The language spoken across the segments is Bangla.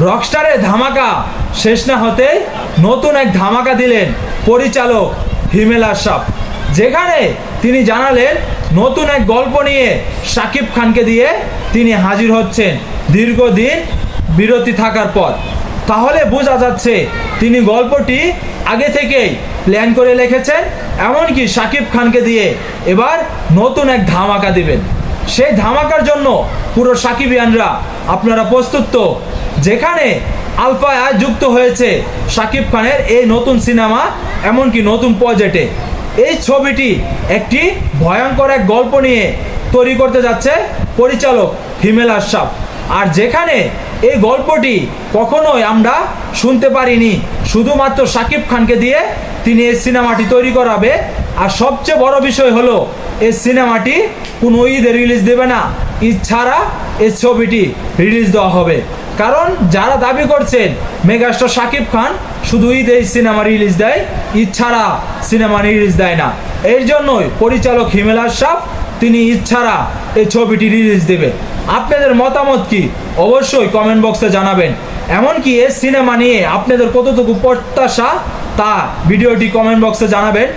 রকস্টারের ধামাকা শেষ না হতে নতুন এক ধামাকা দিলেন পরিচালক হিমেল আশরাফ, যেখানে তিনি জানালেন নতুন এক গল্প নিয়ে শাকিব খানকে দিয়ে তিনি হাজির হচ্ছেন দীর্ঘদিন বিরতি থাকার পর। তাহলে বোঝা যাচ্ছে তিনি গল্পটি আগে থেকেই প্ল্যান করে লিখেছেন, এমনকি শাকিব খানকে দিয়ে এবার নতুন এক ধামাকা দিবেন। সেই ধামাকার জন্য পুরো সাকিবিয়ানরা আপনারা প্রস্তুত তো? যেখানে আলফায় যুক্ত হয়েছে শাকিব খানের এই নতুন সিনেমা, এমনকি নতুন প্রজেক্টে এই ছবিটি একটি ভয়ঙ্কর এক গল্প নিয়ে তৈরি করতে যাচ্ছে পরিচালক হিমেল আশরাফ। আর যেখানে এই গল্পটি কখনোই আমরা শুনতে পারিনি, শুধুমাত্র শাকিব খানকে দিয়ে তিনি এই সিনেমাটি তৈরি করাবে। আর সবচেয়ে বড় বিষয় হলো এই সিনেমাটি কোনো ঈদে রিলিজ দেবে না, ঈদ ছাড়া এই ছবিটি রিলিজ দেওয়া হবে। কারণ যারা দাবি করছেন মেগাস্টার শাকিব খান শুধু ঈদে এই সিনেমা রিলিজ দেয়, ঈদ ছাড়া সিনেমা রিলিজ দেয় না, এর জন্যই পরিচালক হিমেল আশরাফ তিনি ঈদ ছাড়া এই ছবিটি রিলিজ দেবে। আপনাদের মতামত কি অবশ্যই কমেন্ট বক্সে জানাবেন। এমনকি এই সিনেমা নিয়ে আপনাদের কতটুকু প্রত্যাশা তা ভিডিওটি কমেন্ট বক্সে জানাবেন।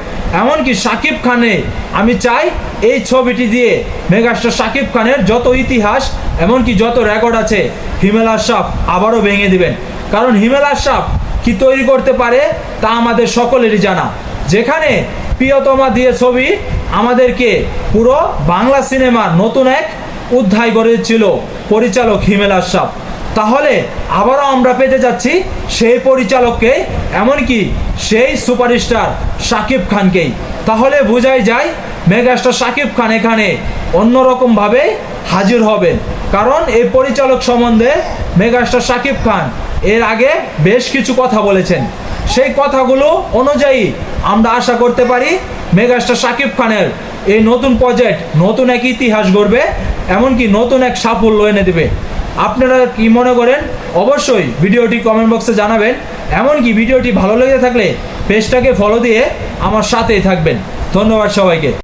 এমনকি শাকিব খানে আমি চাই এই ছবিটি দিয়ে মেগাস্টার শাকিব খানের যত ইতিহাস এমনকি যত রেকর্ড আছে হিমেল আশরাফ আবারও ভেঙে দিবেন। কারণ হিমেল আশরাফ কি তৈরি করতে পারে তা আমাদের সকলেরই জানা। যেখানে প্রিয়তমা দিয়ে ছবি আমাদেরকে পুরো বাংলা সিনেমার নতুন এক অধ্যায় গড়েছিল পরিচালক হিমেল আশরাফ, তাহলে আবারও আমরা পেতে যাচ্ছি সেই পরিচালককে, এমনকি সেই সুপারস্টার শাকিব খানকেই। তাহলে বোঝাই যায় মেগাস্টার শাকিব খান এখানে অন্যরকমভাবে হাজির হবেন। কারণ এই পরিচালক সম্বন্ধে মেগাস্টার শাকিব খান এর আগে বেশ কিছু কথা বলেছেন, সেই কথাগুলো অনুযায়ী আমরা আশা করতে পারি মেগাস্টার শাকিব খানের এই নতুন প্রজেক্ট নতুন এক ইতিহাস গড়বে, এমনকি নতুন এক সাফল্য এনে দেবে। আপনারা কি মনে করেন অবশ্যই ভিডিওটি কমেন্ট বক্সে জানাবেন। এমনকি ভিডিওটি ভালো লেগে থাকলে পেজটাকে ফলো দিয়ে আমার সাথেই থাকবেন। ধন্যবাদ সবাইকে।